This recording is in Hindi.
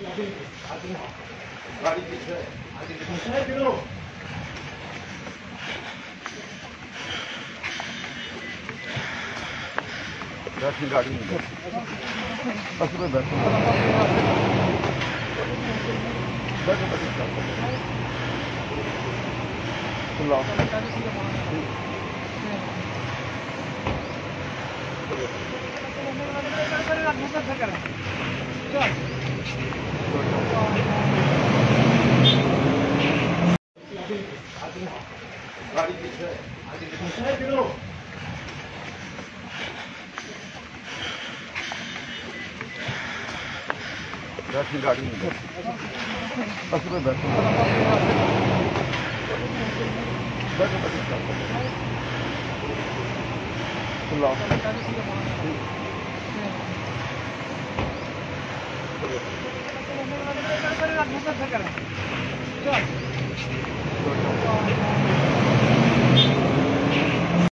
गाड़ी पीछे आगे पीछे किलो बैठने गाड़ी में बस में बैठो गाड़ी पीछे आगे पीछे किलो बैठने गाड़ी में बस में बैठो चल